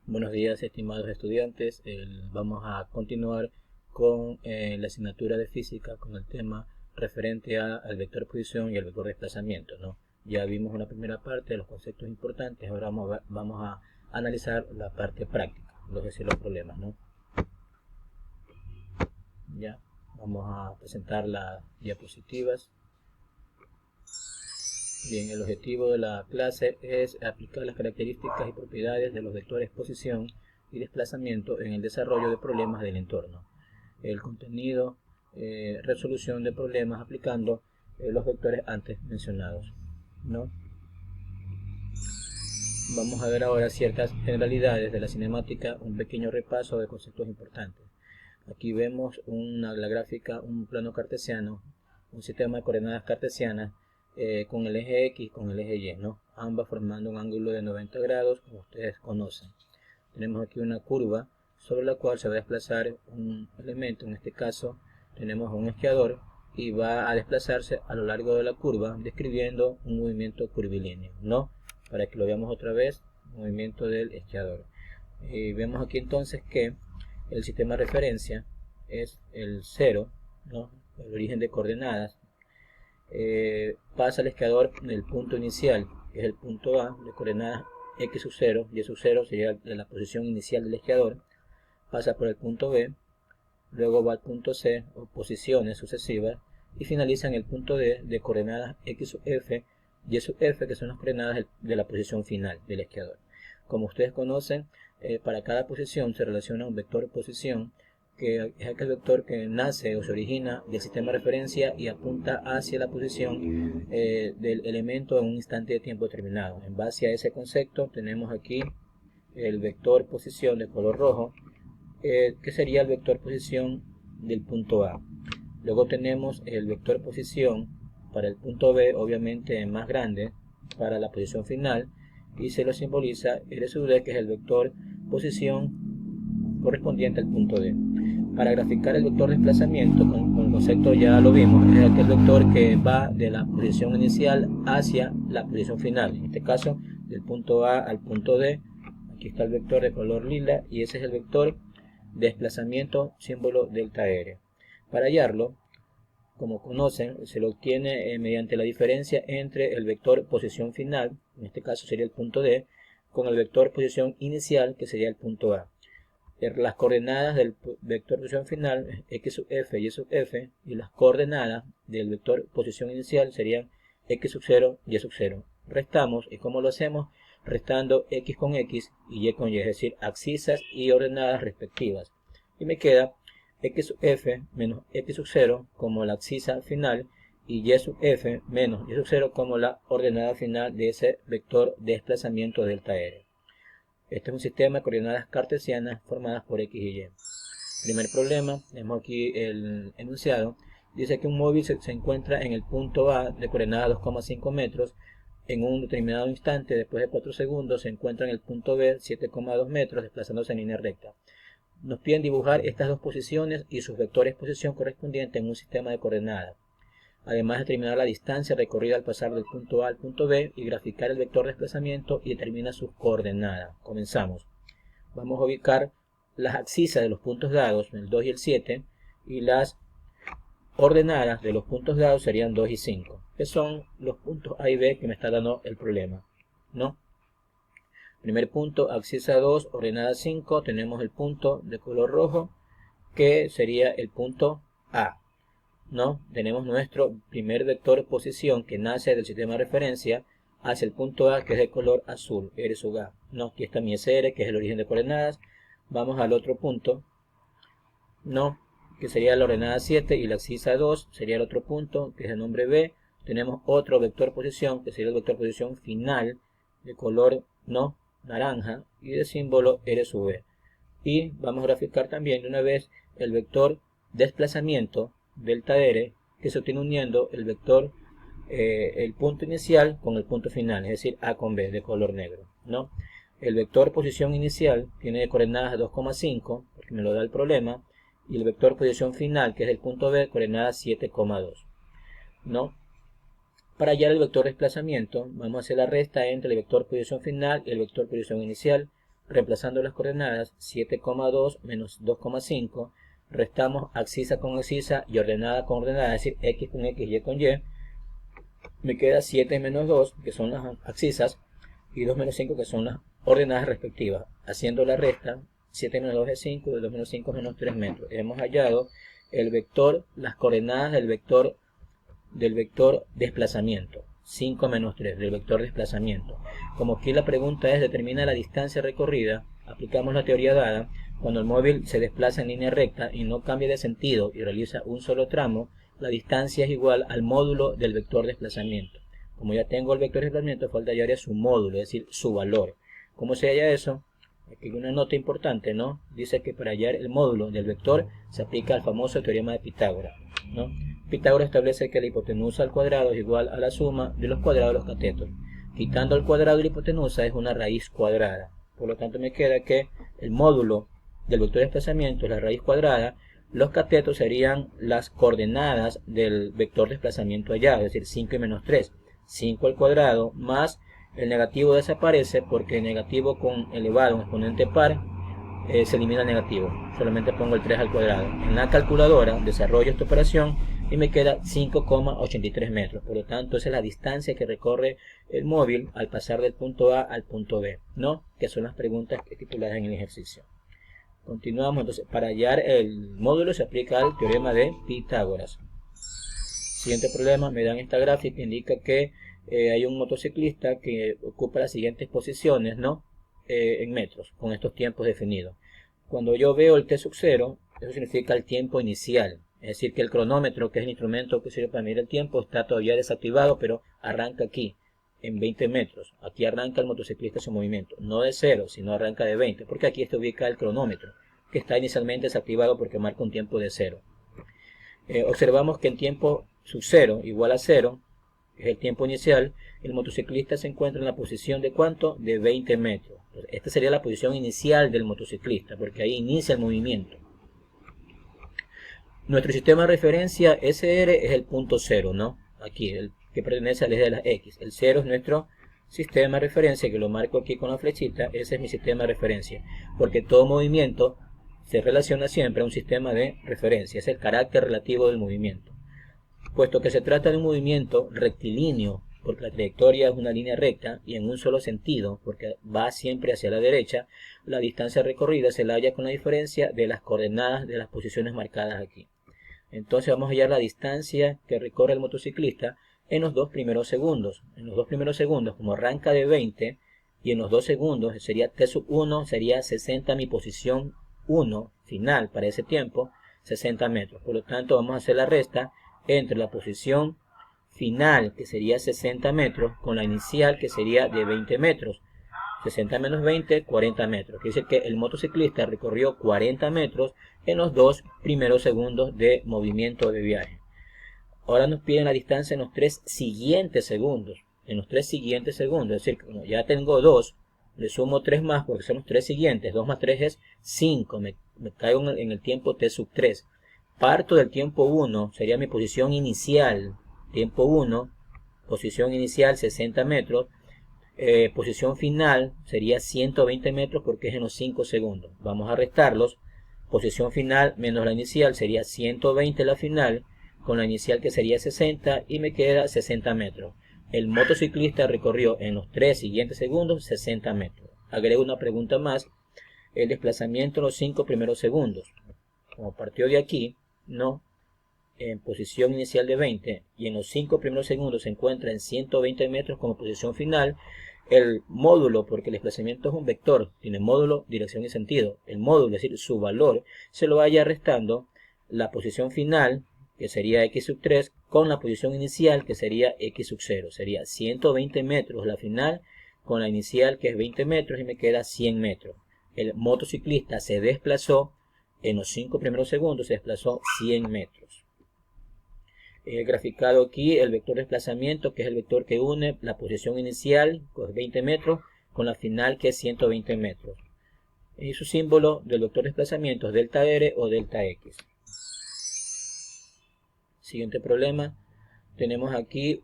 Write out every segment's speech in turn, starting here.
Buenos días, estimados estudiantes. Vamos a continuar con la asignatura de física con el tema referente al vector posición y al vector desplazamiento, ¿no? Ya vimos una primera parte de los conceptos importantes, ahora vamos a analizar la parte práctica, es decir, los problemas, ¿no? Ya, vamos a presentar las diapositivas. Bien, el objetivo de la clase es aplicar las características y propiedades de los vectores posición y desplazamiento en el desarrollo de problemas del entorno. El contenido, resolución de problemas aplicando los vectores antes mencionados, ¿no? Vamos a ver ahora ciertas generalidades de la cinemática, un pequeño repaso de conceptos importantes. Aquí vemos la gráfica, un plano cartesiano, un sistema de coordenadas cartesianas con el eje X y con el eje Y, ¿no? Ambas formando un ángulo de 90 grados, como ustedes conocen. Tenemos aquí una curva sobre la cual se va a desplazar un elemento, en este caso tenemos un esquiador, y va a desplazarse a lo largo de la curva, describiendo un movimiento curvilíneo, ¿no? Para que lo veamos otra vez, movimiento del esquiador. Y vemos aquí entonces que el sistema de referencia es el 0, ¿no? El origen de coordenadas. Pasa al esquiador del punto inicial, que es el punto A, de coordenadas x sub 0, y sub 0 sería la posición inicial del esquiador. Pasa por el punto B, luego va al punto C, o posiciones sucesivas, y finaliza en el punto D de coordenadas x sub f, y sub f, que son las coordenadas de la posición final del esquiador. Como ustedes conocen, para cada posición se relaciona un vector posición, que es aquel vector que nace o se origina del sistema de referencia y apunta hacia la posición del elemento en un instante de tiempo determinado. En base a ese concepto tenemos aquí el vector posición de color rojo, que sería el vector posición del punto A. Luego tenemos el vector posición para el punto B, obviamente más grande, para la posición final, y se lo simboliza R sub D, que es el vector posición correspondiente al punto D. Para graficar el vector desplazamiento, con el concepto ya lo vimos, es aquel vector que va de la posición inicial hacia la posición final, en este caso del punto A al punto D. Aquí está el vector de color lila y ese es el vector desplazamiento símbolo delta R. Para hallarlo, como conocen, se lo obtiene mediante la diferencia entre el vector posición final, en este caso sería el punto D, con el vector posición inicial, que sería el punto A. Las coordenadas del vector posición final, x sub f y sub f, y las coordenadas del vector posición inicial serían x sub 0 y sub 0. Restamos, ¿y cómo lo hacemos? Restando x con x y y con y, es decir, abscisas y ordenadas respectivas. Y me queda x sub f menos x sub 0 como la abscisa final y y sub f menos y sub 0 como la ordenada final de ese vector de desplazamiento delta r. Este es un sistema de coordenadas cartesianas formadas por x y y. Primer problema, tenemos aquí el enunciado. Dice que un móvil se encuentra en el punto A de coordenadas 2,5 metros. En un determinado instante, después de 4 segundos, se encuentra en el punto B 7,2 metros, desplazándose en línea recta. Nos piden dibujar estas dos posiciones y sus vectores posición correspondientes en un sistema de coordenadas. Además, determinar la distancia recorrida al pasar del punto A al punto B y graficar el vector de desplazamiento y determina sus coordenadas. Comenzamos. Vamos a ubicar las abscisas de los puntos dados, el 2 y el 7, y las ordenadas de los puntos dados serían 2 y 5, que son los puntos A y B que me está dando el problema, ¿no? Primer punto, abscisa 2, ordenada 5, tenemos el punto de color rojo, que sería el punto A, ¿no? Tenemos nuestro primer vector posición que nace del sistema de referencia hacia el punto A, que es de color azul, R sub A, ¿no? Aquí está mi SR, que es el origen de coordenadas. Vamos al otro punto, ¿no? Que sería la ordenada 7 y la abscisa 2 sería el otro punto, que es el nombre B. Tenemos otro vector posición, que sería el vector posición final, de color, ¿no?, naranja, y de símbolo R sub B. Y vamos a graficar también de una vez el vector desplazamiento delta R, que se obtiene uniendo el vector, el punto inicial con el punto final, es decir, A con B, de color negro, ¿no? El vector posición inicial tiene coordenadas 2,5, porque me lo da el problema, y el vector posición final, que es el punto B, coordenadas 7,2, ¿no? Para hallar el vector desplazamiento, vamos a hacer la resta entre el vector posición final y el vector posición inicial. reemplazando las coordenadas 7,2 menos 2,5, restamos abscisa con abscisa y ordenada con ordenada, es decir, x con x, y con y, me queda 7 menos 2, que son las abscisas, y 2 menos 5, que son las ordenadas respectivas. Haciendo la resta, 7 menos 2 es 5, y 2 menos 5 es menos 3 metros. Hemos hallado el vector, las coordenadas del vector desplazamiento. 5 menos 3, del vector desplazamiento. Como aquí la pregunta es, determina la distancia recorrida, aplicamos la teoría dada. Cuando el móvil se desplaza en línea recta y no cambia de sentido y realiza un solo tramo, la distancia es igual al módulo del vector desplazamiento. Como ya tengo el vector desplazamiento, falta hallar su módulo, es decir, su valor. ¿Cómo se halla eso? Aquí hay una nota importante, ¿no? Dice que para hallar el módulo del vector se aplica al famoso teorema de Pitágoras, ¿no? Pitágoras establece que la hipotenusa al cuadrado es igual a la suma de los cuadrados de los catetos. Quitando el cuadrado de la hipotenusa es una raíz cuadrada. Por lo tanto me queda que el módulo del vector de desplazamiento es la raíz cuadrada. Los catetos serían las coordenadas del vector de desplazamiento hallado, es decir, 5 y menos 3. 5 al cuadrado más el negativo desaparece porque el negativo con elevado a un exponente par se elimina el negativo. Solamente pongo el 3 al cuadrado. En la calculadora desarrollo esta operación y me queda 5,83 metros. Por lo tanto, esa es la distancia que recorre el móvil al pasar del punto A al punto B, ¿no? Que son las preguntas tituladas en el ejercicio. Continuamos. Entonces, para hallar el módulo se aplica el teorema de Pitágoras. Siguiente problema, me dan esta gráfica, indica que hay un motociclista que ocupa las siguientes posiciones, ¿no? En metros, con estos tiempos definidos. Cuando yo veo el t sub 0, eso significa el tiempo inicial. Es decir, que el cronómetro, que es el instrumento que sirve para medir el tiempo, está todavía desactivado, pero arranca aquí, en 20 metros. Aquí arranca el motociclista su movimiento, no de 0, sino arranca de 20, porque aquí está ubicado el cronómetro, que está inicialmente desactivado porque marca un tiempo de 0. Observamos que en tiempo sub 0 igual a 0, que es el tiempo inicial, el motociclista se encuentra en la posición de ¿cuánto? De 20 metros. Esta sería la posición inicial del motociclista, porque ahí inicia el movimiento. Nuestro sistema de referencia SR es el punto 0, ¿no? Aquí, el que pertenece al eje de las X. El 0 es nuestro sistema de referencia, que lo marco aquí con la flechita. Ese es mi sistema de referencia, porque todo movimiento se relaciona siempre a un sistema de referencia. Es el carácter relativo del movimiento. Puesto que se trata de un movimiento rectilíneo, porque la trayectoria es una línea recta y en un solo sentido, porque va siempre hacia la derecha, la distancia recorrida se la halla con la diferencia de las coordenadas de las posiciones marcadas aquí. Entonces vamos a hallar la distancia que recorre el motociclista en los 2 primeros segundos. En los 2 primeros segundos, como arranca de 20, y en los 2 segundos sería t sub 1, sería 60 mi posición 1 final para ese tiempo, 60 metros. Por lo tanto vamos a hacer la resta entre la posición final, que sería 60 metros, con la inicial, que sería de 20 metros. 60 menos 20, 40 metros. Quiere decir que el motociclista recorrió 40 metros en los 2 primeros segundos de movimiento de viaje. Ahora nos piden la distancia en los 3 siguientes segundos. En los 3 siguientes segundos, es decir, como ya tengo 2, le sumo 3 más porque son los 3 siguientes. 2 más 3 es 5. Me caigo en el tiempo t sub 3. Parto del tiempo 1, sería mi posición inicial. Tiempo 1, posición inicial 60 metros. Posición final sería 120 metros porque es en los 5 segundos. Vamos a restarlos. Posición final menos la inicial sería 120 la final, con la inicial que sería 60, y me queda 60 metros. El motociclista recorrió en los 3 siguientes segundos 60 metros. Agrego una pregunta más. El desplazamiento en los 5 primeros segundos. Como partió de aquí, no, en posición inicial de 20 y en los 5 primeros segundos se encuentra en 120 metros como posición final, el módulo, porque el desplazamiento es un vector, tiene módulo, dirección y sentido, el módulo, es decir, su valor, se lo vaya restando la posición final, que sería x sub 3, con la posición inicial, que sería x sub 0, sería 120 metros la final, con la inicial, que es 20 metros, y me queda 100 metros. El motociclista se desplazó, en los 5 primeros segundos se desplazó 100 metros. He graficado aquí el vector de desplazamiento, que es el vector que une la posición inicial, que es 20 metros, con la final, que es 120 metros. Y su símbolo del vector de desplazamiento es delta R o delta X. Siguiente problema. Tenemos aquí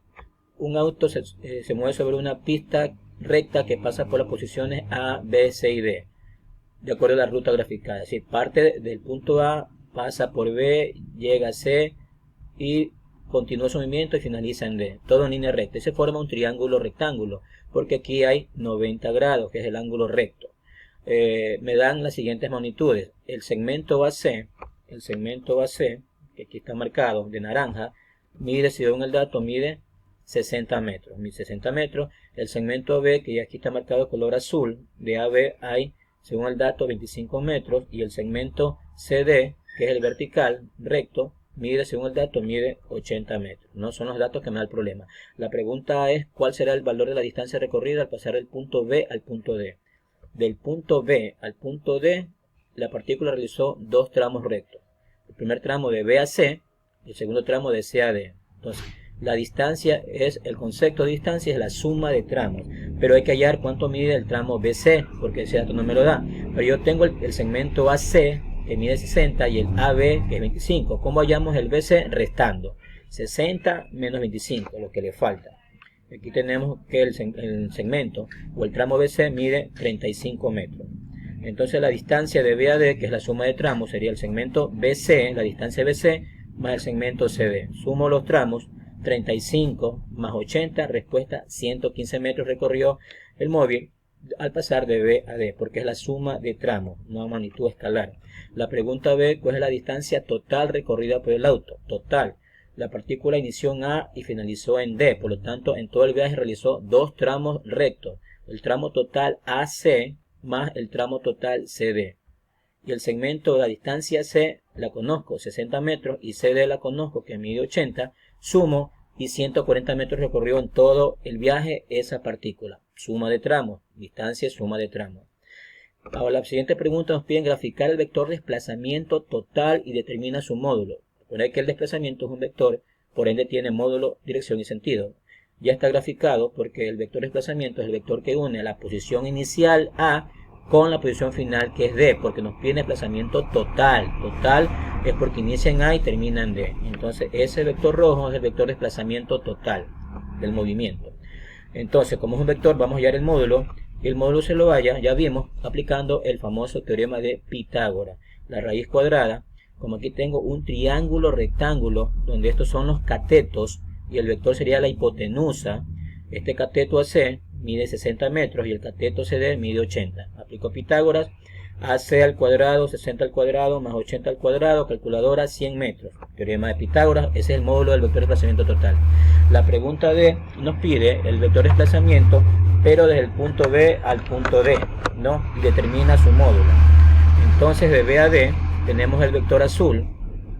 un auto se mueve sobre una pista recta que pasa por las posiciones A, B, C y D. de acuerdo a la ruta graficada. Es decir, parte del punto A, pasa por B, llega a C y continúa su movimiento y finaliza en D. Todo en línea recta. Y se forma un triángulo rectángulo, porque aquí hay 90 grados, que es el ángulo recto. Me dan las siguientes magnitudes. El segmento AC, que aquí está marcado de naranja, mide, según el dato, mide 60 metros. Mide 60 metros. El segmento AB, que ya aquí está marcado de color azul, de AB hay, según el dato, 25 metros. Y el segmento CD, que es el vertical, recto, mide, según el dato, mide 80 metros. No son los datos que me da el problema. La pregunta es, ¿cuál será el valor de la distancia recorrida al pasar del punto B al punto D? Del punto B al punto D, la partícula realizó dos tramos rectos. El primer tramo de B a C y el segundo tramo de C a D. Entonces, la distancia el concepto de distancia es la suma de tramos. Pero hay que hallar cuánto mide el tramo BC, porque ese dato no me lo da. Pero yo tengo el segmento AC, que mide 60, y el AB, que es 25. ¿Cómo hallamos el BC? Restando 60 menos 25, lo que le falta. Aquí tenemos que el segmento o el tramo BC mide 35 metros. Entonces la distancia de B a D, que es la suma de tramos, sería el segmento BC, la distancia BC, más el segmento CD. Sumo los tramos, 35 más 80, respuesta 115 metros recorrió el móvil al pasar de B a D, porque es la suma de tramos, no magnitud escalar. La pregunta B, ¿cuál es la distancia total recorrida por el auto? Total. La partícula inició en A y finalizó en D, por lo tanto en todo el viaje realizó dos tramos rectos, el tramo total AC más el tramo total CD. Y el segmento de la distancia C la conozco, 60 metros, y CD la conozco, que mide 80, sumo y 140 metros recorrió en todo el viaje esa partícula. Suma de tramos, distancia, suma de tramos. Ahora la siguiente pregunta nos piden graficar el vector desplazamiento total y determina su módulo. Recuerda que el desplazamiento es un vector, por ende tiene módulo, dirección y sentido. Ya está graficado porque el vector desplazamiento es el vector que une la posición inicial A con la posición final, que es D, porque nos pide desplazamiento total. Total es porque inicia en A y termina en D. Entonces ese vector rojo es el vector desplazamiento total del movimiento. Entonces, como es un vector, vamos a hallar el módulo. El módulo se lo halla, ya vimos, aplicando el famoso teorema de Pitágoras. La raíz cuadrada, como aquí tengo un triángulo rectángulo, donde estos son los catetos, y el vector sería la hipotenusa. Este cateto AC mide 60 metros y el cateto CD mide 80. Aplico Pitágoras, AC al cuadrado, 60 al cuadrado, más 80 al cuadrado, calculadora 100 metros. Teorema de Pitágoras, ese es el módulo del vector de desplazamiento total. La pregunta D nos pide el vector de desplazamiento, pero desde el punto B al punto D, ¿no? Y determina su módulo. Entonces de B a D tenemos el vector azul,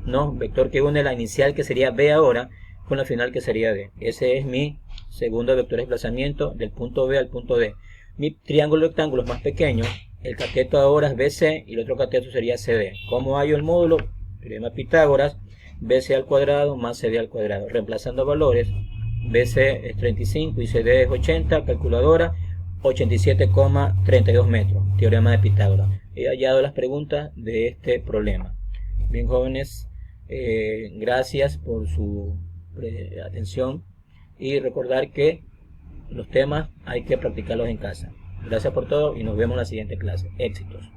¿no? Vector que une la inicial, que sería B ahora, con la final, que sería D. Ese es mi segundo vector de desplazamiento del punto B al punto D. Mi triángulo rectángulo es más pequeño, el cateto ahora es BC y el otro cateto sería CD. ¿Cómo hallo el módulo? Teorema Pitágoras, BC al cuadrado más CD al cuadrado. Reemplazando valores, BC es 35 y CD es 80, calculadora 87,32 metros. Teorema de Pitágoras. He hallado las preguntas de este problema. Bien, jóvenes, gracias por su atención y recordar que los temas hay que practicarlos en casa. Gracias por todo y nos vemos en la siguiente clase. Éxitos.